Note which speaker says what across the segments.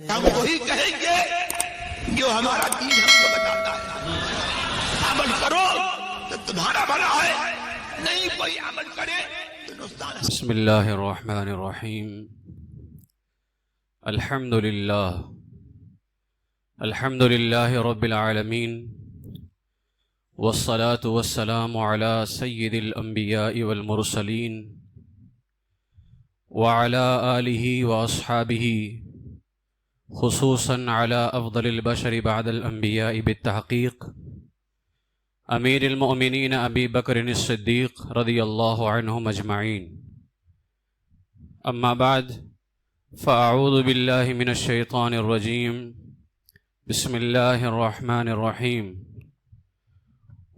Speaker 1: ہم وہی کہیں گے جو ہمارا دین ہم کو بتاتا ہے۔ عمل کرو تو تمہارا بھلا ہے، نہیں کوئی عمل کرے تو نقصان ہے۔
Speaker 2: بسم اللہ الرحمن الرحیم۔ الحمد للہ رب العالمین، والصلاة والسلام علی سید الانبیاء والمرسلین، وعلی آلہ واصحابہ، خصوصاً علی افضل البشر بعد الانبیاء بالتحقیق، امیر المؤمنین ابی بکر الصدیق رضی اللہ عنہم اجمعین۔ اما بعد فاعوذ باللہ من الشیطان الرجیم، بسم اللہ الرحمن الرحیم۔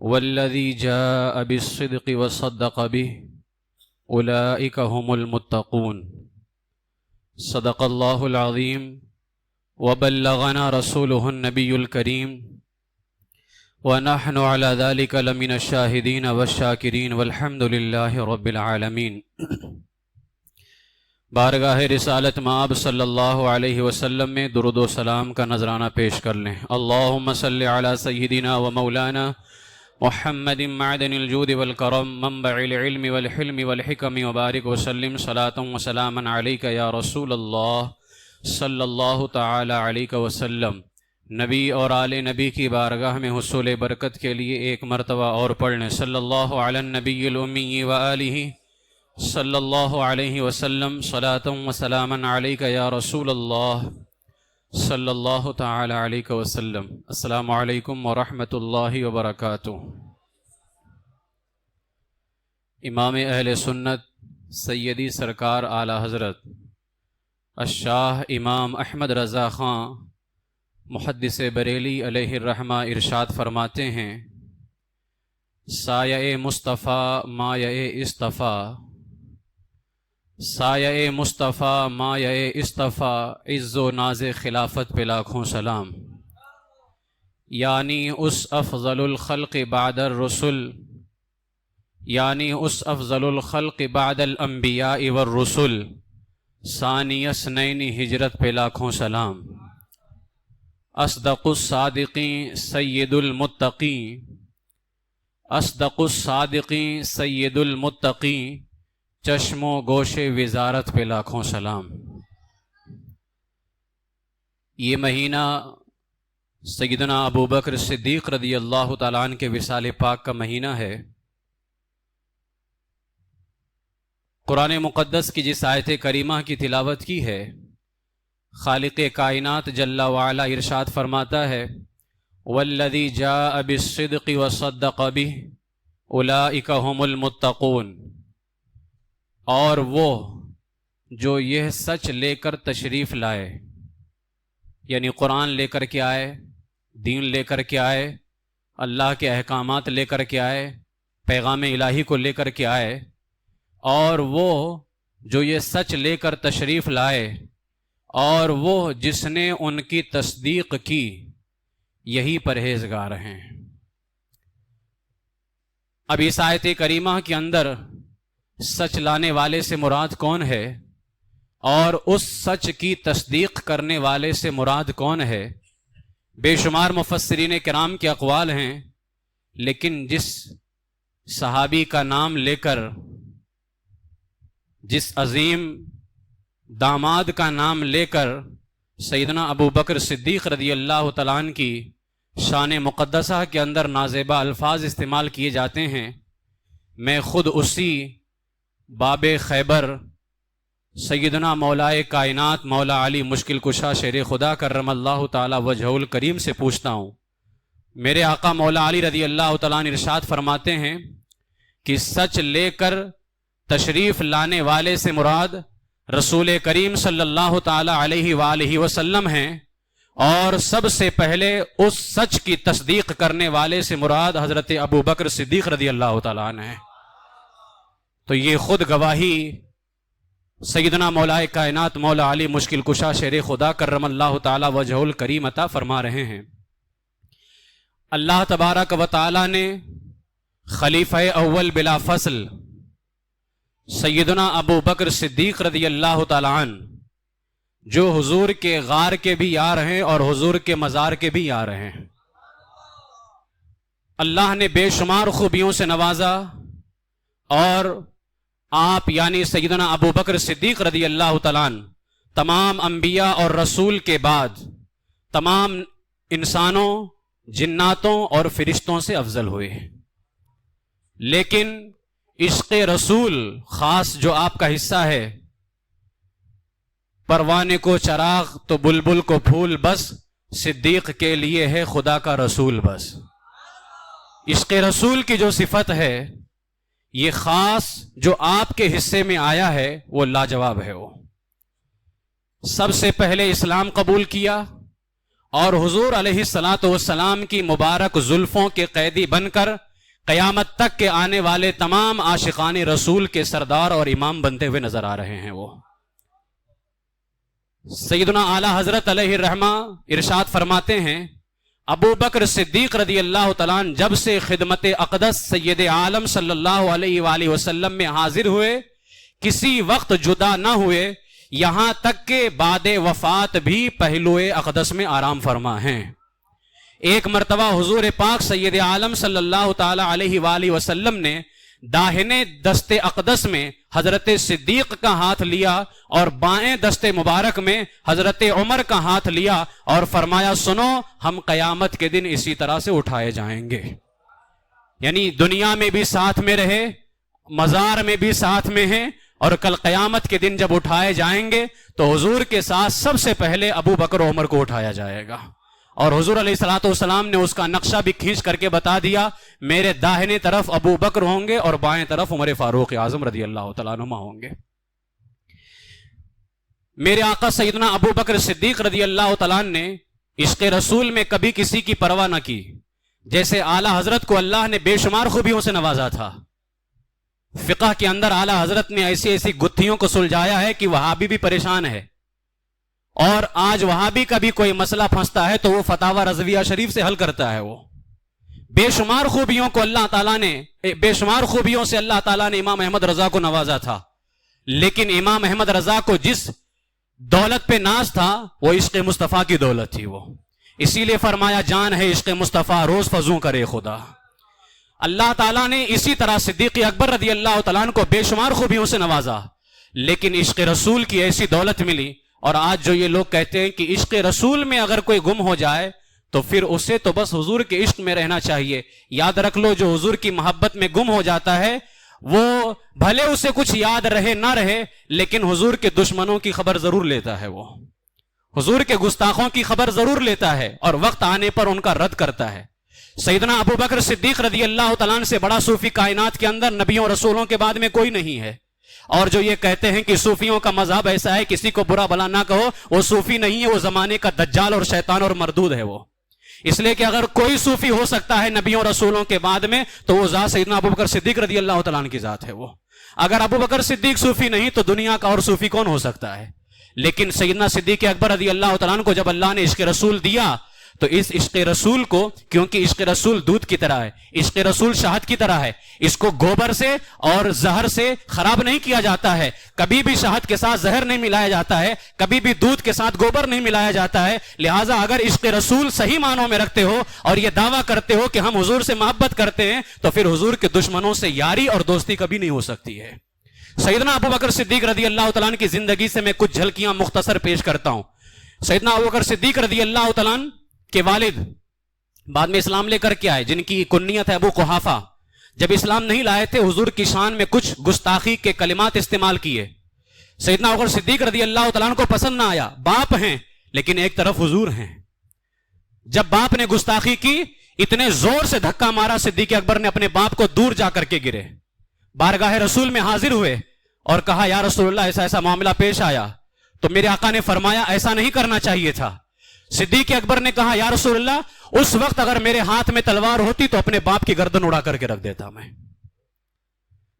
Speaker 2: والذی جاء بالصدق وصدق به اولئک هم المتقون۔ صدق اللہ العظیم وبلغنا رسوله النبی الکریم، ونحن على ذلك لمن الشاہدین والشاکرین والحمد للہ رب العالمین۔ بارگاہ رسالت مآب صلی اللہ علیہ وسلم میں درود و سلام کا نذرانہ پیش کر لیں۔ اللہم صلی علی سیدنا و مولانا محمد معدن الجود والکرم، منبع العلم والحلم والحکم، وبارک وسلم صلاۃ و سلاما علیک یا رسول اللہ صلی اللہ تعالی علیہ وسلم۔ نبی اور آل نبی کی بارگاہ میں حصول برکت کے لیے ایک مرتبہ اور پڑھ لیں، صلی اللہ علی النبی الامی وآلہ صلی اللہ علیہ وسلم، صلاۃ و سلاما علیک یا رسول اللہ صلی اللہ تعالی علیہ وسلم۔ السلام علیکم ورحمۃ اللہ وبرکاتہ۔ امام اہل سنت سیدی سرکار اعلی حضرت الشاہ امام احمد رضا خان محدث بریلی علیہ الرحمہ ارشاد فرماتے ہیں، سایہ مصطفیٰ مایہ اصطفیٰ، سایہ مصطفیٰ مایہ اصطفیٰ، عز و ناز خلافت پہ لاکھوں سلام۔ یعنی اس افضل الخلق بعد الرسل، یعنی اس افضل الخلق بعد الانبیاء والرسل، ثانی اثنین ہجرت پہ لاکھوں سلام۔ اصدق الصادقین سید المتقین، اصدق الصادقین سید المتقین، چشم و گوش وزارت پہ لاکھوں سلام۔ یہ مہینہ سیدنا ابو بکر صدیق رضی اللہ تعالیٰ عنہ کے وصال پاک کا مہینہ ہے۔ قرآن مقدس کی جس آیت کریمہ کی تلاوت کی ہے، خالق کائنات جل وعلا ارشاد فرماتا ہے، والذی جاء بالصدق وصدق به اولئک هم المتقون، اور وہ جو یہ سچ لے کر تشریف لائے، یعنی قرآن لے کر کے آئے، دین لے کر کے آئے، اللہ کے احکامات لے کر کے آئے، پیغام الہی کو لے کر کے آئے، اور وہ جو یہ سچ لے کر تشریف لائے اور وہ جس نے ان کی تصدیق کی، یہی پرہیزگار ہیں۔ اب اس آیت کریمہ کے اندر سچ لانے والے سے مراد کون ہے اور اس سچ کی تصدیق کرنے والے سے مراد کون ہے؟ بے شمار مفسرین کرام کے اقوال ہیں، لیکن جس صحابی کا نام لے کر، جس عظیم داماد کا نام لے کر سیدنا ابو بکر صدیق رضی اللہ تعالیٰ عنہ کی شان مقدسہ کے اندر نازیبہ الفاظ استعمال کیے جاتے ہیں، میں خود اسی باب خیبر سیدنا مولائے کائنات مولا علی مشکل کشا شیر خدا کرم اللہ تعالی وجہ الکریم سے پوچھتا ہوں۔ میرے آقا مولا علی رضی اللہ تعالیٰ عنہ ارشاد فرماتے ہیں کہ سچ لے کر تشریف لانے والے سے مراد رسول کریم صلی اللہ تعالی علیہ وآلہ وسلم ہیں، اور سب سے پہلے اس سچ کی تصدیق کرنے والے سے مراد حضرت ابو بکر صدیق رضی اللہ تعالیٰ عنہ ہیں۔ تو یہ خود گواہی سیدنا مولائے کائنات مولا علی مشکل کشا شیر خدا کرم اللہ تعالی وجہ الکریم عطا فرما رہے ہیں۔ اللہ تبارک و تعالی نے خلیفہ اول بلا فصل سیدنا ابو بکر صدیق رضی اللہ تعالیٰ عنہ جو حضور کے غار کے بھی یار ہیں اور حضور کے مزار کے بھی یار ہیں. اللہ نے بے شمار خوبیوں سے نوازا اور آپ یعنی سیدنا ابو بکر صدیق رضی اللہ تعالیٰ عنہ تمام انبیاء اور رسول کے بعد تمام انسانوں، جناتوں اور فرشتوں سے افضل ہوئے. لیکن عشق رسول خاص جو آپ کا حصہ ہے، پروانے کو چراغ تو بلبل کو پھول بس، صدیق کے لیے ہے خدا کا رسول بس. عشق رسول کی جو صفت ہے یہ خاص جو آپ کے حصے میں آیا ہے وہ لاجواب ہے. وہ سب سے پہلے اسلام قبول کیا اور حضور علیہ الصلاۃ والسلام کی مبارک زلفوں کے قیدی بن کر قیامت تک کے آنے والے تمام عاشقان رسول کے سردار اور امام بنتے ہوئے نظر آ رہے ہیں. وہ سیدنا اعلی حضرت علیہ الرحمہ ارشاد فرماتے ہیں، ابو بکر صدیق رضی اللہ تعالیٰ عنہ جب سے خدمت اقدس سید عالم صلی اللہ علیہ وآلہ وسلم میں حاضر ہوئے کسی وقت جدا نہ ہوئے، یہاں تک کہ بعد وفات بھی پہلوئے اقدس میں آرام فرما ہیں. ایک مرتبہ حضور پاک سید عالم صلی اللہ تعالی علیہ وآلہ وسلم نے داہنے دست اقدس میں حضرت صدیق کا ہاتھ لیا اور بائیں دست مبارک میں حضرت عمر کا ہاتھ لیا اور فرمایا، سنو ہم قیامت کے دن اسی طرح سے اٹھائے جائیں گے. یعنی دنیا میں بھی ساتھ میں رہے، مزار میں بھی ساتھ میں ہیں، اور کل قیامت کے دن جب اٹھائے جائیں گے تو حضور کے ساتھ سب سے پہلے ابو بکر و عمر کو اٹھایا جائے گا. اور حضور علیہ الصلوۃ والسلام نے اس کا نقشہ بھی کھینچ کر کے بتا دیا، میرے داہنے طرف ابو بکر ہوں گے اور بائیں طرف عمر فاروق اعظم رضی اللہ تعالیٰ عنہ ہوں گے. میرے آقا سیدنا ابو بکر صدیق رضی اللہ تعالیٰ عنہ نے عشق رسول میں کبھی کسی کی پرواہ نہ کی. جیسے اعلیٰ حضرت کو اللہ نے بے شمار خوبیوں سے نوازا تھا، فقہ کے اندر اعلیٰ حضرت نے ایسی ایسی گتھیوں کو سلجھایا ہے کہ وہابی بھی پریشان ہے. اور آج وہابی کا بھی کوئی مسئلہ پھنستا ہے تو وہ فتاوی رضویہ شریف سے حل کرتا ہے. وہ بے شمار خوبیوں کو اللہ تعالیٰ نے بے شمار خوبیوں سے اللہ تعالیٰ نے امام احمد رضا کو نوازا تھا. لیکن امام احمد رضا کو جس دولت پہ ناز تھا وہ عشق مصطفیٰ کی دولت تھی. وہ اسی لیے فرمایا، جان ہے عشق مصطفیٰ روز فزوں کرے خدا. اللہ تعالیٰ نے اسی طرح صدیق اکبر رضی اللہ تعالیٰ عنہ کو بے شمار خوبیوں سے نوازا، لیکن عشق رسول کی ایسی دولت ملی. اور آج جو یہ لوگ کہتے ہیں کہ عشق رسول میں اگر کوئی گم ہو جائے تو پھر اسے تو بس حضور کے عشق میں رہنا چاہیے. یاد رکھ لو، جو حضور کی محبت میں گم ہو جاتا ہے وہ بھلے اسے کچھ یاد رہے نہ رہے لیکن حضور کے دشمنوں کی خبر ضرور لیتا ہے. وہ حضور کے گستاخوں کی خبر ضرور لیتا ہے اور وقت آنے پر ان کا رد کرتا ہے. سیدنا ابو بکر صدیق رضی اللہ تعالیٰ عنہ سے بڑا صوفی کائنات کے اندر نبیوں رسولوں کے بعد میں کوئی نہیں ہے. اور جو یہ کہتے ہیں کہ صوفیوں کا مذہب ایسا ہے کسی کو برا بلا نہ کہو، وہ صوفی نہیں ہے، وہ زمانے کا دجال اور شیطان اور مردود ہے. وہ اس لیے کہ اگر کوئی صوفی ہو سکتا ہے نبیوں رسولوں کے بعد میں تو وہ ذات سیدنا ابو بکر صدیق رضی اللہ تعالیٰ عنہ کی ذات ہے. وہ اگر ابو بکر صدیق صوفی نہیں تو دنیا کا اور صوفی کون ہو سکتا ہے؟ لیکن سیدنا صدیق اکبر رضی اللہ تعالیٰ عنہ کو جب اللہ نے عشق رسول دیا تو اس عشق رسول کو، کیونکہ عشق رسول دودھ کی طرح ہے، عشق رسول شہد کی طرح ہے، اس کو گوبر سے اور زہر سے خراب نہیں کیا جاتا ہے. کبھی بھی شہد کے ساتھ زہر نہیں ملایا جاتا ہے، کبھی بھی دودھ کے ساتھ گوبر نہیں ملایا جاتا ہے. لہٰذا اگر عشق رسول صحیح معنوں میں رکھتے ہو اور یہ دعویٰ کرتے ہو کہ ہم حضور سے محبت کرتے ہیں تو پھر حضور کے دشمنوں سے یاری اور دوستی کبھی نہیں ہو سکتی ہے. سیدنا ابو بکر صدیق رضی اللہ تعالیٰ عنہ کی زندگی سے میں کچھ جھلکیاں مختصر پیش کرتا ہوں. سیدنا ابو بکر صدیق رضی اللہ تعالیٰ عنہ کے والد بعد میں اسلام لے کر کے آئے، جن کی کنیت ہے ابو قحافہ. جب اسلام نہیں لائے تھے حضور کی شان میں کچھ گستاخی کے کلمات استعمال کیے. سیدنا ابو بکر صدیق رضی اللہ تعالیٰ عنہ کو پسند نہ آیا. باپ ہیں لیکن ایک طرف حضور ہیں. جب باپ نے گستاخی کی اتنے زور سے دھکا مارا صدیق اکبر نے اپنے باپ کو دور جا کر کے گرے. بارگاہ رسول میں حاضر ہوئے اور کہا، یا رسول اللہ ایسا ایسا معاملہ پیش آیا. تو میرے آقا نے فرمایا ایسا نہیں کرنا چاہیے تھا. صدیق اکبر نے کہا، یا رسول اللہ اس وقت اگر میرے ہاتھ میں تلوار ہوتی تو اپنے باپ کی گردن اڑا کر کے رکھ دیتا میں.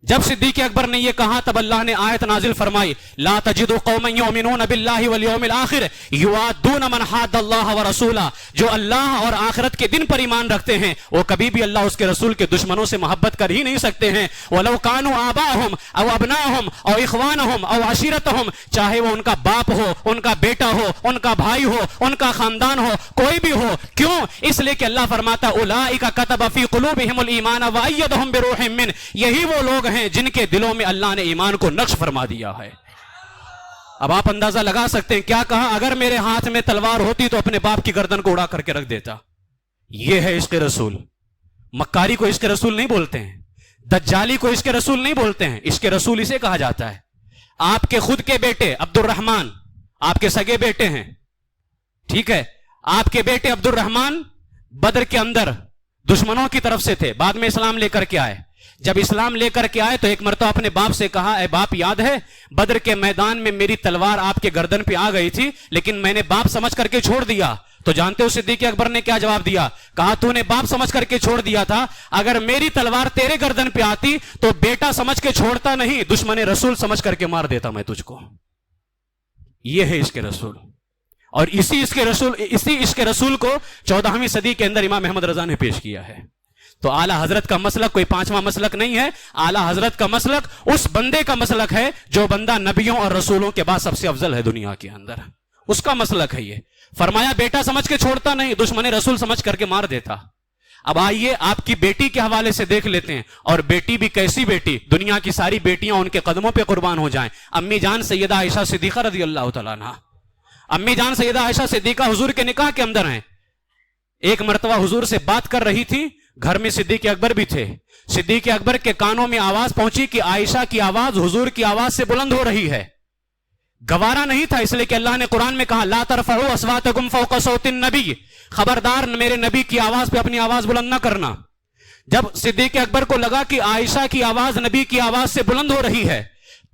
Speaker 2: جب صدیق اکبر نے یہ کہا تب اللہ نے آیت نازل فرمائی لا تجد قوما یؤمنون باللہ والیوم الآخر یوادون من حاد اللہ ورسولہ، جو اللہ اور آخرت کے دن پر ایمان رکھتے ہیں وہ کبھی بھی اللہ اس کے رسول کے دشمنوں سے محبت کر ہی نہیں سکتے ہیں. ولو کانوا آباءہم او ابناءہم او اخوانہم او عشیرتہم، چاہے وہ ان کا باپ ہو، ان کا بیٹا ہو، ان کا بھائی ہو، ان کا خاندان ہو، کوئی بھی ہو. کیوں؟ اس لیے کہ اللہ فرماتا اولئک کتب فی قلوبہم الایمان وایدہم بروح من، یہی وہ لوگ ہیں جن کے دلوں میں اللہ نے ایمان کو نقش فرما دیا ہے. اب آپ اندازہ لگا سکتے ہیں کیا کہا، اگر میرے ہاتھ میں تلوار ہوتی تو اپنے باپ کی گردن کو اڑا کر کے رکھ دیتا. یہ ہے عشق رسول. مکاری کو عشق رسول نہیں بولتے ہیں، دجالی کو عشق رسول نہیں بولتے ہیں. عشق رسول اسے کہا جاتا ہے. آپ کے خود کے بیٹے عبد الرحمن آپ کے سگے بیٹے ہیں، ٹھیک ہے، آپ کے بیٹے عبد الرحمن بدر کے اندر دشمنوں کی طرف سے تھے، بعد میں اسلام لے کر کے آئے. جب اسلام لے کر کے آئے تو ایک مرتبہ اپنے باپ سے کہا اے باپ، یاد ہے بدر کے میدان میں میری تلوار آپ کے گردن پہ آ گئی تھی لیکن میں نے باپ سمجھ کر کے چھوڑ دیا. تو جانتے ہو صدیق اکبر نے کیا جواب دیا؟ کہا تو نے باپ سمجھ کر کے چھوڑ دیا تھا، اگر میری تلوار تیرے گردن پہ آتی تو بیٹا سمجھ کے چھوڑتا نہیں، دشمن رسول سمجھ کر کے مار دیتا میں تجھ کو. یہ ہے عشق رسول. اور اسی عشق رسول کو 14ویں صدی کے اندر امام احمد رضا نے پیش کیا ہے. تو اعلیٰ حضرت کا مسلک کوئی پانچواں مسلک نہیں ہے. اعلیٰ حضرت کا مسلک اس بندے کا مسلک ہے جو بندہ نبیوں اور رسولوں کے بعد سب سے افضل ہے دنیا کے اندر. اس کا مسلک ہے یہ. فرمایا بیٹا سمجھ کے چھوڑتا نہیں، دشمن رسول سمجھ کر کے مار دیتا. اب آئیے آپ کی بیٹی کے حوالے سے دیکھ لیتے ہیں. اور بیٹی بھی کیسی بیٹی، دنیا کی ساری بیٹیاں ان کے قدموں پہ قربان ہو جائیں. امی جان سیدہ عائشہ صدیقہ رضی اللہ تعالیٰ عنہ، امی جان سیدہ عائشہ صدیقہ حضور کے نکاح کے اندر ہیں. ایک مرتبہ حضور سے بات کر رہی تھی، گھر میں صدیق اکبر بھی تھے. صدیق اکبر کے کانوں میں آواز پہنچی کہ عائشہ کی آواز حضور کی آواز سے بلند ہو رہی ہے. گوارا نہیں تھا، اس لیے کہ اللہ نے قرآن میں کہا لا ترفعوا اصواتکم فوق صوت النبی، خبردار میرے نبی کی آواز پہ اپنی آواز بلند نہ کرنا. جب صدیق اکبر کو لگا کہ عائشہ کی آواز نبی کی آواز سے بلند ہو رہی ہے،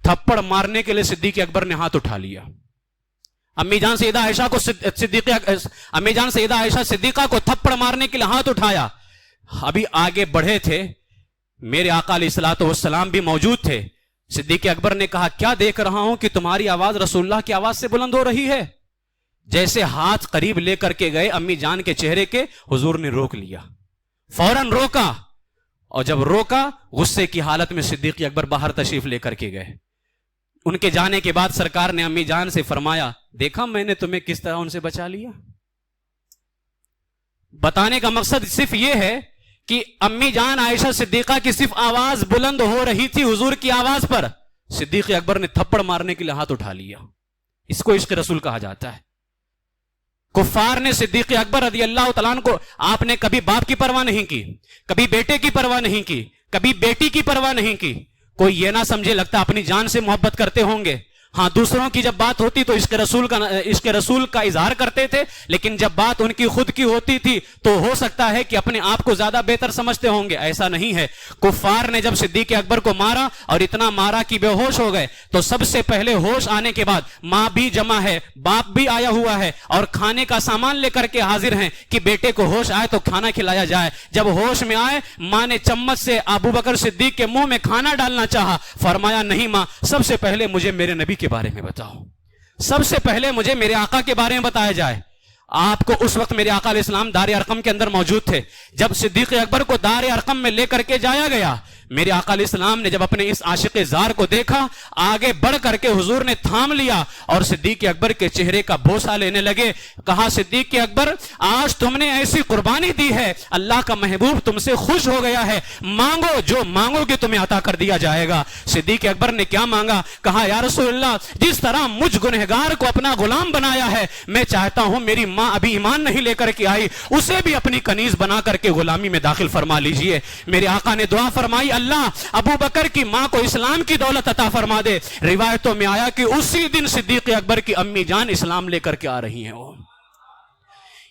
Speaker 2: تھپڑ مارنے کے لیے صدیق اکبر نے ہاتھ اٹھا لیا. امی جان سیدہ عائشہ صدیقہ کو تھپڑ مارنے کے لیے ہاتھ اٹھایا. ابھی آگے بڑھے تھے، میرے آقا علیہ الصلوۃ والسلام بھی موجود تھے. صدیق اکبر نے کہا کیا دیکھ رہا ہوں کہ تمہاری آواز رسول اللہ کی آواز سے بلند ہو رہی ہے. جیسے ہاتھ قریب لے کر کے گئے امی جان کے چہرے کے، حضور نے روک لیا، فوراً روکا. اور جب روکا غصے کی حالت میں صدیق اکبر باہر تشریف لے کر کے گئے. ان کے جانے کے بعد سرکار نے امی جان سے فرمایا دیکھا میں نے تمہیں کس طرح ان سے بچا لیا. بتانے کا مقصد صرف یہ ہے کہ امی جان عائشہ صدیقہ کی صرف آواز بلند ہو رہی تھی حضور کی آواز پر، صدیق اکبر نے تھپڑ مارنے کے لیے ہاتھ اٹھا لیا. اس کو عشق رسول کہا جاتا ہے. کفار نے صدیق اکبر رضی اللہ تعالیٰ عنہ کو، آپ نے کبھی باپ کی پرواہ نہیں کی، کبھی بیٹے کی پرواہ نہیں کی، کبھی بیٹی کی پرواہ نہیں کی. کوئی یہ نہ سمجھے لگتا اپنی جان سے محبت کرتے ہوں گے. ہاں دوسروں کی جب بات ہوتی تو عشق رسول کا اظہار کرتے تھے، لیکن جب بات ان کی خود کی ہوتی تھی تو ہو سکتا ہے کہ اپنے آپ کو زیادہ بہتر سمجھتے ہوں گے. ایسا نہیں ہے. کفار نے جب صدیق اکبر کو مارا اور اتنا مارا کہ بے ہوش ہو گئے، تو سب سے پہلے ہوش آنے کے بعد ماں بھی جمع ہے، باپ بھی آیا ہوا ہے اور کھانے کا سامان لے کر کے حاضر ہیں کہ بیٹے کو ہوش آئے تو کھانا کھلایا جائے. جب ہوش میں آئے ماں نے چمچ سے ابو بکر صدیق کے منہ میں کھانا ڈالنا چاہا. فرمایا نہیں ماں، سب سے پہلے مجھے میرے نبی کے بارے میں بتاؤ، سب سے پہلے مجھے میرے آقا کے بارے میں بتایا جائے. آپ کو اس وقت میرے آقا علیہ السلام دار ارقم کے اندر موجود تھے. جب صدیق اکبر کو دار ارقم میں لے کر کے جایا گیا، میرے آقا علیہ السلام نے جب اپنے اس عاشق زار کو دیکھا، آگے بڑھ کر کے حضور نے تھام لیا اور صدیق اکبر کے چہرے کا بوسہ لینے لگے. کہا صدیق اکبر آج تم نے ایسی قربانی دی ہے، اللہ کا محبوب تم سے خوش ہو گیا ہے، مانگو جو مانگو گے تمہیں عطا کر دیا جائے گا. صدیق اکبر نے کیا مانگا؟ کہا یا رسول اللہ، جس طرح مجھ گنہگار کو اپنا غلام بنایا ہے، میں چاہتا ہوں میری ماں ابھی ایمان نہیں لے کر کے آئی، اسے بھی اپنی کنیز بنا کر کے غلامی میں داخل فرما لیجئے. میرے آقا نے دعا فرمائی اللہ ابو بکر کی ماں کو اسلام کی دولت عطا فرما دے. روایتوں میں آیا کہ اسی دن صدیق اکبر کی امی جان اسلام لے کر کے آ رہی ہیں.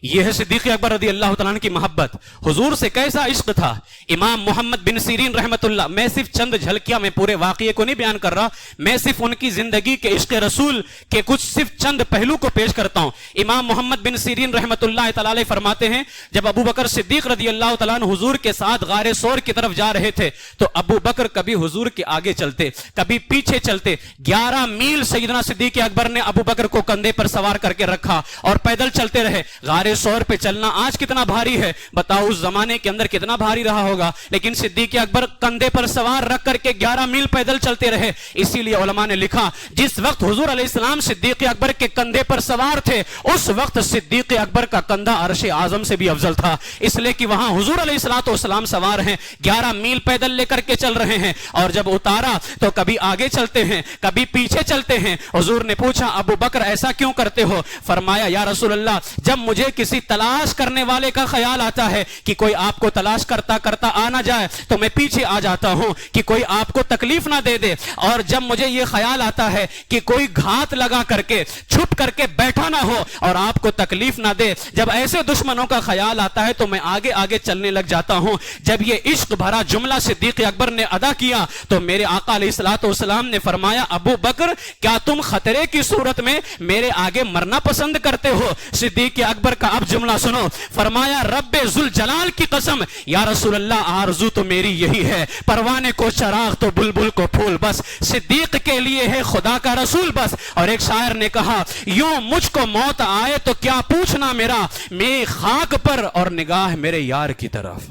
Speaker 2: یہ ہے صدیق اکبر رضی اللہ تعالیٰ عنہ کی محبت. حضور سے کیسا عشق تھا. امام محمد بن سیرین رحمت اللہ، میں صرف چند جھلکیاں، میں پورے واقعے کو نہیں بیان کر رہا، میں صرف ان کی زندگی کے عشق رسول کے کچھ صرف چند پہلو کو پیش کرتا ہوں. امام محمد بن سیرین رحمت اللہ تعالیٰ علیہ فرماتے ہیں جب ابو بکر صدیق رضی اللہ تعالیٰ عنہ حضور کے ساتھ غار ثور کی طرف جا رہے تھے تو ابو بکر کبھی حضور کے آگے چلتے کبھی پیچھے چلتے. 11 میل سیدنا صدیق اکبر نے ابو بکر کو کندھے پر سوار کر کے رکھا اور پیدل چلتے رہے. غار ثور پہ چلنا آج کتنا بھاری ہے، بتاؤ اس زمانے کے اندر کتنا بھاری رہا ہوگا، لیکن صدیق اکبر کندھے پر سوار رکھ کر کے 11 میل پیدل چلتے رہے. اسی لیے علماء نے لکھا جس وقت حضور علیہ السلام صدیق اکبر کے کندھے پر سوار تھے اس وقت صدیق اکبر کا کندھا عرش اعظم سے بھی افضل تھا، اس لیے کہ وہاں حضور علیہ السلام سوار ہیں، 11 میل پیدل لے کر کے چل رہے ہیں. اور جب اتارا تو کبھی آگے چلتے ہیں کبھی پیچھے چلتے ہیں. حضور نے پوچھا ابو بکر ایسا کیوں کرتے ہو؟ فرمایا یا رسول اللہ جب مجھے کسی تلاش کرنے والے کا خیال آتا ہے کہ کوئی آپ کو تلاش کرتا کرتا آ نہ جائے تو میں پیچھے آ جاتا ہوں کہ کوئی آپ کو تکلیف نہ دے دے. اور جب مجھے یہ خیال آتا ہے کہ کوئی گھات لگا کر کے چھپ کر کے بیٹھا نہ ہو اور آپ کو تکلیف نہ دے، جب ایسے دشمنوں کا خیال آتا ہے تو میں آگے آگے چلنے لگ جاتا ہوں. جب یہ عشق بھرا جملہ صدیق اکبر نے ادا کیا تو میرے آقا علیہ الصلوۃ والسلام نے فرمایا ابو بکر کیا تم خطرے کی صورت میں میرے آگے مرنا پسند کرتے ہو؟ صدیق اکبر کا اب جملہ سنو. فرمایا رب ذوالجلال کی قسم یا رسول اللہ آرزو تو میری یہی ہے، پروانے کو چراغ تو بلبل کو پھول، بس صدیق کے لیے ہے خدا کا رسول بس. اور ایک شاعر نے کہا یوں مجھ کو موت آئے تو کیا پوچھنا میرا، میں خاک پر اور نگاہ میرے یار کی طرف.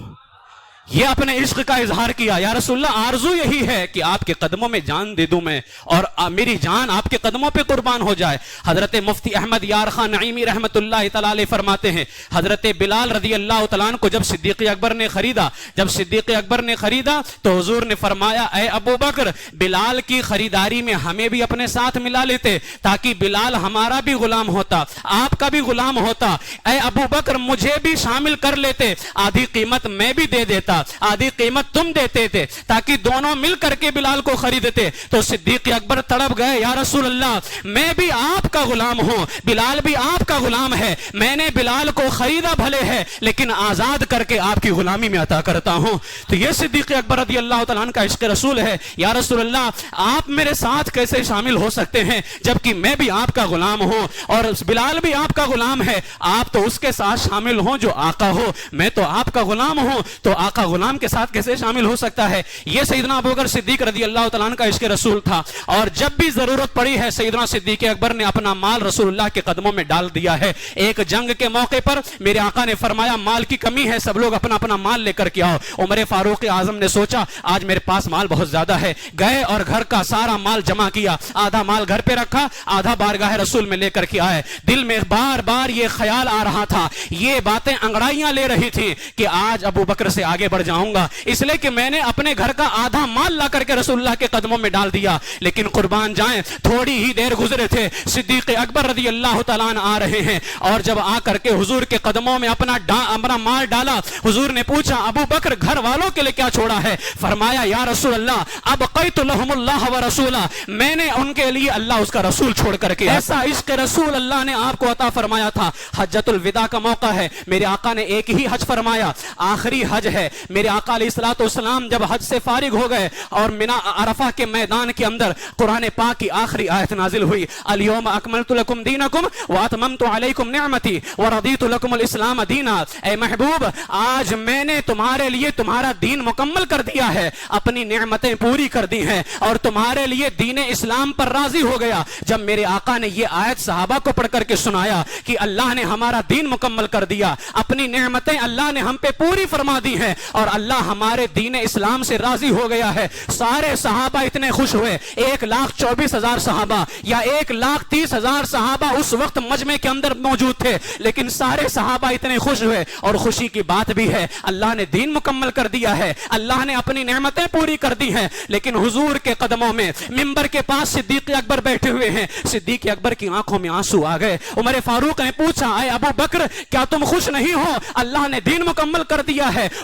Speaker 2: یہ اپنے عشق کا اظہار کیا. یا رسول اللہ آرزو یہی ہے کہ آپ کے قدموں میں جان دے دوں میں اور میری جان آپ کے قدموں پہ قربان ہو جائے. حضرت مفتی احمد یار خان نعیمی رحمت اللہ تعالی علیہ فرماتے ہیں حضرت بلال رضی اللہ تعالیٰ عنہ کو جب صدیق اکبر نے خریدا تو حضور نے فرمایا اے ابو بکر بلال کی خریداری میں ہمیں بھی اپنے ساتھ ملا لیتے تاکہ بلال ہمارا بھی غلام ہوتا، آپ کا بھی غلام ہوتا. اے ابو بکر مجھے بھی شامل کر لیتے، آدھی قیمت میں بھی دے دیتا، آدھی قیمت تم دیتے تھے تاکہ دونوں مل کر کے بلال کو خریدتے. تو صدیق اکبر تڑپ گئے یا رسول اللہ میں بھی آپ کا غلام ہوں، بلال بھی آپ کا غلام ہے، میں نے بلال کو خریدا بھلے ہے لیکن آزاد کر کے آپ کی غلامی میں عطا کرتا ہوں. تو یہ صدیق اکبر رضی اللہ تعالیٰ عنہ کا عشق رسول ہے. یا رسول اللہ آپ میرے ساتھ کیسے شامل ہو سکتے ہیں جبکہ میں بھی آپ کا غلام ہوں اور بلال بھی آپ کا غلام ہے. آپ تو اس کے ساتھ شامل ہوں جو آقا ہو، میں تو آپ کا غلام ہوں، تو آقا غلام کے ساتھ کیسے شامل ہو سکتا ہے؟ یہ سیدنا ابوبکر صدیق رضی اللہ تعالیٰ عنہ کا عشق رسول تھا. اور جب بھی ضرورت پڑی ہے سیدنا صدیق اکبر نے اپنا مال رسول اللہ کے قدموں میں ڈال دیا ہے. ایک جنگ کے موقع پر میرے آقا نے فرمایا مال کی کمی ہے، سب لوگ اپنا اپنا مال لے کر کے آؤ. عمر فاروق اعظم نے سوچا آج میرے پاس مال بہت زیادہ ہے، گئے اور گھر کا سارا مال جمع کیا، آدھا مال گھر پہ رکھا، آدھا بارگاہ رسول میں لے کر کے آئے. دل میں بار بار یہ خیال آ رہا تھا، یہ باتیں انگڑائیاں لے رہی تھیں کہ آج ابو بکر سے آگے بڑھ جاؤں گا، اس لیے کہ میں نے اپنے گھر کا آدھا مال لا کر کے رسول اللہ کے قدموں میں ڈال دیا. لیکن قربان جائیں تھوڑی ہی دیر گزرے تھے صدیق اکبر رضی اللہ تعالیٰ عنہ آ رہے ہیں اور جب آ کر کے حضور کے قدموں میں اپنا مال ڈالا، حضور نے پوچھا ابو بکر گھر والوں کے لیے کیا چھوڑا ہے؟ فرمایا یا رسول اللہ ابقیت لهم اللہ ورسولہ، میں نے ان کے لیے اللہ اس کا رسول چھوڑ کر کے. ایسا عشق رسول اللہ نے آپ کو عطا فرمایا تھا. حجۃ الوداع کا موقع ہے، میرے آقا نے ایک ہی حج فرمایا، آخری حج ہے. میرے آقا علیہ الصلوۃ والسلام جب حج سے فارغ ہو گئے اور منا عرفہ کے میدان کے اندر قرآن پاک کی آخری آیت نازل ہوئی الیوم اکملت لکم دینکم واتممت علیکم نعمتی ورضیت لکم الاسلام دینا. اے محبوب آج میں نے تمہارے لیے تمہارا دین مکمل کر دیا ہے، اپنی نعمتیں پوری کر دی ہیں اور تمہارے لیے دین اسلام پر راضی ہو گیا. جب میرے آقا نے یہ آیت صحابہ کو پڑھ کر کے سنایا کہ اللہ نے ہمارا دین مکمل کر دیا، اپنی نعمتیں اللہ نے ہم پہ پوری فرما دی ہیں اور اللہ ہمارے دین اسلام سے راضی ہو گیا ہے، سارے صحابہ اتنے خوش ہوئے. 1,24,000 صحابہ یا 1,30,000 صحابہ اس وقت مجمع کے اندر موجود تھے، لیکن سارے صحابہ اتنے خوش ہوئے. اور خوشی کی بات بھی ہے اللہ نے دین مکمل کر دیا ہے، اللہ نے اپنی نعمتیں پوری کر دی ہیں. لیکن حضور کے قدموں میں منبر کے پاس صدیق اکبر بیٹھے ہوئے ہیں. صدیق اکبر کی آنکھوں میں آنسو آ گئے. عمر فاروق نے پوچھا اے ابو بکر کیا تم خوش نہیں ہو؟ اللہ نے دین مکمل کر دیا ہے.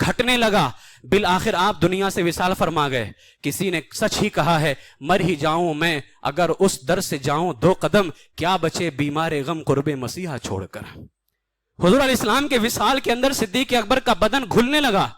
Speaker 2: گھٹنے لگا، بالآخر آپ دنیا سے وصال فرما گئے۔ کسی نے سچ ہی کہا ہے، مر ہی جاؤں میں اگر اس در سے جاؤں 2 قدم، کیا بچے بیمار غم قرب مسیحا چھوڑ کر۔ حضور علیہ السلام کے وصال کے اندر صدیق اکبر کا بدن گھلنے لگا،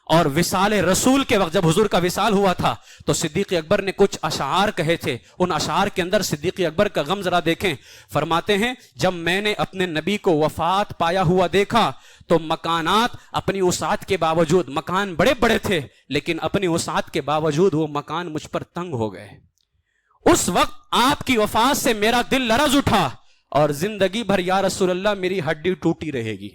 Speaker 2: اور وصال رسول کے وقت جب حضور کا وصال ہوا تھا تو صدیق اکبر نے کچھ اشعار کہے تھے۔ ان اشعار کے اندر صدیق اکبر کا غم ذرا دیکھیں۔ فرماتے ہیں، جب میں نے اپنے نبی کو وفات پایا ہوا دیکھا تو مکانات اپنی وسعت کے باوجود، مکان بڑے بڑے تھے لیکن اپنی وسعت کے باوجود وہ مکان مجھ پر تنگ ہو گئے۔ اس وقت آپ کی وفات سے میرا دل لرز اٹھا اور زندگی بھر یا رسول اللہ میری ہڈی ٹوٹی رہے گی۔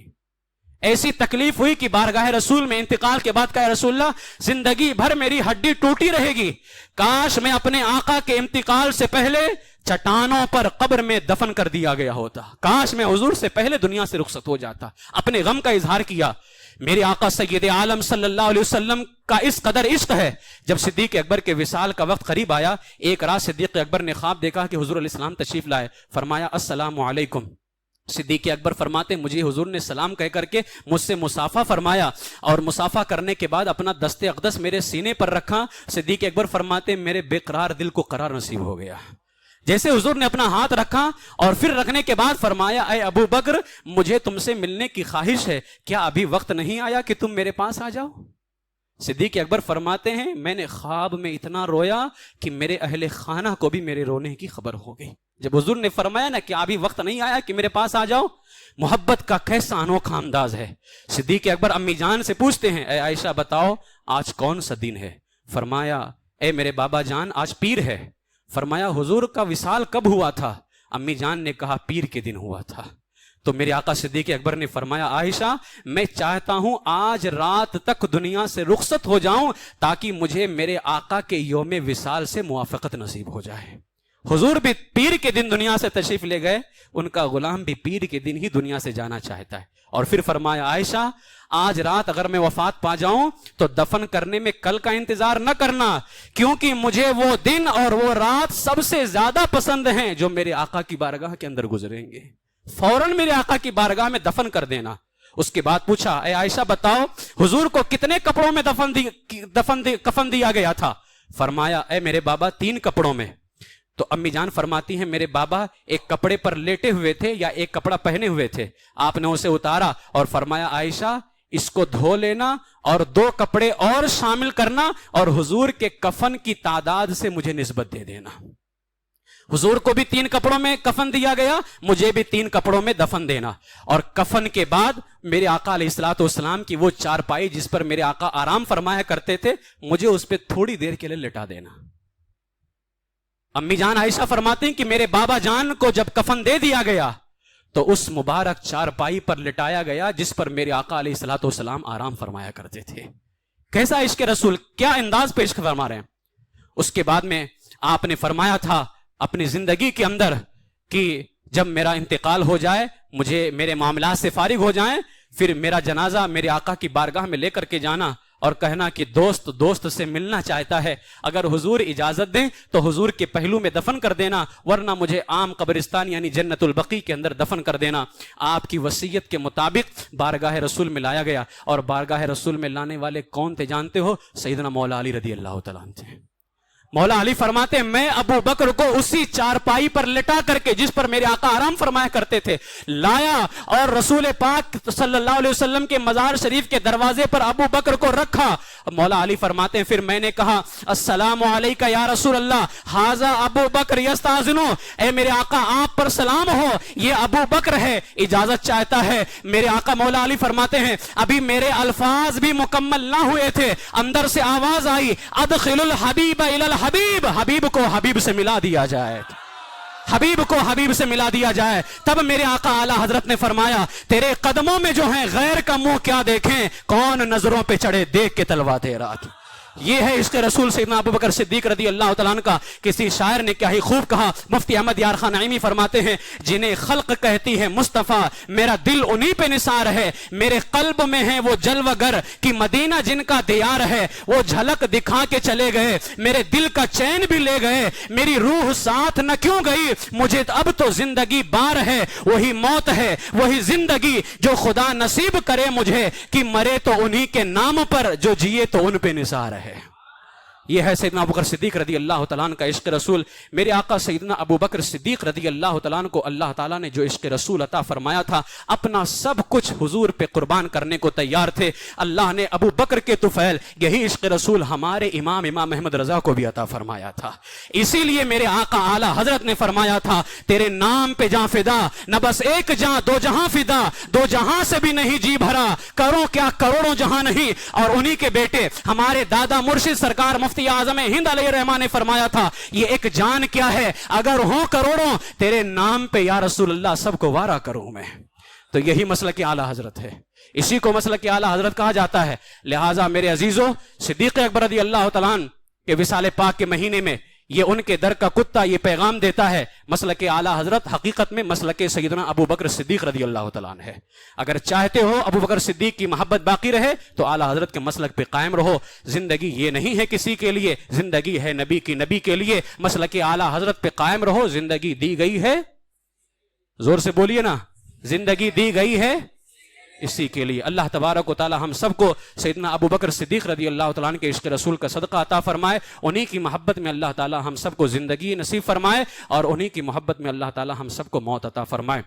Speaker 2: ایسی تکلیف ہوئی کہ بارگاہ رسول میں انتقال کے بعد کہا، رسول اللہ زندگی بھر میری ہڈی ٹوٹی رہے گی، کاش میں اپنے آقا کے انتقال سے پہلے چٹانوں پر قبر میں دفن کر دیا گیا ہوتا، کاش میں حضور سے پہلے دنیا سے رخصت ہو جاتا۔ اپنے غم کا اظہار کیا۔ میرے آقا سید عالم صلی اللہ علیہ وسلم کا اس قدر عشق ہے، جب صدیق اکبر کے وصال کا وقت قریب آیا، ایک رات صدیق اکبر نے خواب دیکھا کہ حضور علیہ السلام تشریف لائے۔ فرمایا، السلام علیکم۔ صدیق اکبر فرماتے، مجھے حضور نے سلام کہہ کر کے مجھ سے مصافحہ فرمایا، اور مصافحہ کرنے کے بعد اپنا دست اقدس میرے سینے پر رکھا۔ صدیق اکبر فرماتے، میرے بے قرار دل کو قرار نصیب ہو گیا۔ جیسے حضور نے اپنا ہاتھ رکھا اور پھر رکھنے کے بعد فرمایا، اے ابو بکر، مجھے تم سے ملنے کی خواہش ہے، کیا ابھی وقت نہیں آیا کہ تم میرے پاس آ جاؤ؟ صدیق اکبر فرماتے ہیں، میں نے خواب میں اتنا رویا کہ میرے اہل خانہ کو بھی میرے رونے کی خبر ہو گئی۔ جب حضور نے فرمایا نا کہ ابھی وقت نہیں آیا کہ میرے پاس آ جاؤ، محبت کا کیسا انوکھا انداز ہے۔ صدیق اکبر امی جان سے پوچھتے ہیں، اے عائشہ بتاؤ آج کون سا دن ہے؟ فرمایا، اے میرے بابا جان آج پیر ہے۔ فرمایا، حضور کا وصال کب ہوا تھا؟ امی جان نے کہا، پیر کے دن ہوا تھا۔ تو میرے آقا صدیق اکبر نے فرمایا، عائشہ میں چاہتا ہوں آج رات تک دنیا سے رخصت ہو جاؤں تاکہ مجھے میرے آقا کے یوم وصال سے موافقت نصیب ہو جائے۔ حضور بھی پیر کے دن دنیا سے تشریف لے گئے، ان کا غلام بھی پیر کے دن ہی دنیا سے جانا چاہتا ہے۔ اور پھر فرمایا، عائشہ آج رات اگر میں وفات پا جاؤں تو دفن کرنے میں کل کا انتظار نہ کرنا، کیونکہ مجھے وہ دن اور وہ رات سب سے زیادہ پسند ہیں جو میرے آقا کی بارگاہ کے اندر گزریں گے۔ فوراً میرے آقا کی بارگاہ میں دفن کر دینا۔ اس کے بعد پوچھا، اے عائشہ بتاؤ حضور کو کتنے کپڑوں میں کفن دیا گیا تھا؟ فرمایا، اے میرے بابا 3 کپڑوں میں۔ تو امی جان فرماتی ہیں، میرے بابا ایک کپڑے پر لیٹے ہوئے تھے یا ایک کپڑا پہنے ہوئے تھے، آپ نے اسے اتارا اور فرمایا، عائشہ اس کو دھو لینا اور 2 کپڑے اور شامل کرنا اور حضور کے کفن کی تعداد سے مجھے نسبت دے دینا۔ حضور کو بھی 3 کپڑوں میں کفن دیا گیا، مجھے بھی 3 کپڑوں میں دفن دینا، اور کفن کے بعد میرے آقا علیہ الصلوۃ والسلام کی وہ چارپائی جس پر میرے آقا آرام فرمایا کرتے تھے، مجھے اس پہ تھوڑی دیر کے لیے لٹا دینا۔ امی جان عائشہ فرماتی ہیں کہ میرے بابا جان کو جب کفن دے دیا گیا تو اس مبارک چارپائی پر لٹایا گیا جس پر میرے آقا علیہ الصلوۃ والسلام آرام فرمایا کرتے تھے۔ کیسا عشق رسول، کیا انداز پیش فرما رہے ہیں۔ اس کے بعد میں آپ نے فرمایا تھا اپنی زندگی کے اندر کہ جب میرا انتقال ہو جائے، مجھے میرے معاملات سے فارغ ہو جائیں، پھر میرا جنازہ میرے آقا کی بارگاہ میں لے کر کے جانا اور کہنا کہ دوست سے ملنا چاہتا ہے، اگر حضور اجازت دیں تو حضور کے پہلو میں دفن کر دینا، ورنہ مجھے عام قبرستان یعنی جنت البقیع کے اندر دفن کر دینا۔ آپ کی وصیت کے مطابق بارگاہ رسول میں لایا گیا، اور بارگاہ رسول میں لانے والے کون تھے جانتے ہو؟ سیدنا مولا علی رضی اللہ تعالیٰ عنہ تھے۔ مولا علی فرماتے ہیں، میں ابو بکر کو اسی چارپائی پر لٹا کر کے جس پر میرے آقا آرام فرمایا کرتے تھے لایا، اور رسول پاک صلی اللہ علیہ وسلم کے مزار شریف کے دروازے پر ابو بکر کو رکھا۔ مولا علی فرماتے ہیں، پھر میں نے کہا، السلام علیکہ یا رسول اللہ، ھذا ابو بکر یستاذن، اے میرے آقا آپ پر سلام ہو، یہ ابو بکر ہے، اجازت چاہتا ہے۔ میرے آقا مولا علی فرماتے ہیں، ابھی میرے الفاظ بھی مکمل نہ ہوئے تھے، اندر سے آواز آئی، ادخل الحبیب الی الحبیب، حبیب کو حبیب سے ملا دیا جائے، حبیب کو حبیب سے ملا دیا جائے۔ تب میرے آقا اعلیٰ حضرت نے فرمایا، تیرے قدموں میں جو ہیں غیر کا منہ کیا دیکھیں، کون نظروں پہ چڑھے دیکھ کے تلوا دے رات، یہ ہے عشق رسول سیدنا ابو بکر صدیق رضی اللہ تعالیٰ عنہ کا. کسی شاعر نے کیا ہی خوب کہا, مفتی احمد یار خان نعیمی فرماتے ہیں, جنہیں خلق کہتی ہے مصطفیٰ میرا دل انہی پہ نثار ہے, میرے قلب میں ہے وہ جلوہ گر کہ مدینہ جن کا دیار ہے, وہ جھلک دکھا کے چلے گئے میرے دل کا چین بھی لے گئے, میری روح ساتھ نہ کیوں گئی, مجھے اب تو زندگی بار ہے, وہی موت ہے وہی زندگی جو خدا نصیب کرے مجھے, کہ مرے تو انہی کے نام پر جو جیے تو ان پہ نثار ہے. یہ ہے سیدنا ابو بکر صدیق رضی اللہ تعالیٰ عنہ کا عشق رسول. میرے آقا سیدنا ابو بکر صدیق رضی اللہ تعالیٰ عنہ کو اللہ تعالیٰ نے جو عشق رسول عطا فرمایا تھا, اپنا سب کچھ حضور پہ قربان کرنے کو تیار تھے. اللہ نے ابو بکر کے طفیل یہی عشق رسول ہمارے امام احمد رضا کو بھی عطا فرمایا تھا. اسی لیے میرے آقا اعلیٰ حضرت نے فرمایا تھا, تیرے نام پہ جاں فدا, نہ بس ایک جاں دو جہاں فدا, دو جہاں سے بھی نہیں جی بھرا, کروں کیا کروڑوں جہاں نہیں. اور انہی کے بیٹے ہمارے دادا مرشد سرکار مفتی اعظم ہند علیہ الرحمٰن نے فرمایا تھا, یہ ایک جان کیا ہے اگر ہوں کروڑوں, تیرے نام پہ یا رسول اللہ سب کو وارا کروں میں. تو یہی مسلک اعلیٰ حضرت ہے, اسی کو مسلک اعلیٰ حضرت کہا جاتا ہے. لہٰذا میرے عزیزوں, صدیق اکبر رضی اللہ تعالیٰ عنہ کے وصال پاک کے مہینے میں یہ ان کے در کا کتا یہ پیغام دیتا ہے, مسلک اعلیٰ حضرت حقیقت میں مسلک سیدنا ابو بکر صدیق رضی اللہ تعالیٰ عنہ ہے. اگر چاہتے ہو ابو بکر صدیق کی محبت باقی رہے تو اعلیٰ حضرت کے مسلک پہ قائم رہو. زندگی یہ نہیں ہے کسی کے لیے, زندگی ہے نبی کی نبی کے لیے. مسلک اعلیٰ حضرت پہ قائم رہو. زندگی دی گئی ہے, زور سے بولیے نا, زندگی دی گئی ہے اسی کے لیے. اللہ تبارک و تعالی ہم سب کو سیدنا ابو بکر صدیق رضی اللہ تعالیٰ عنہ کے عشق رسول کا صدقہ عطا فرمائے. انہی کی محبت میں اللہ تعالی ہم سب کو زندگی نصیب فرمائے, اور انہی کی محبت میں اللہ تعالی ہم سب کو موت عطا فرمائے.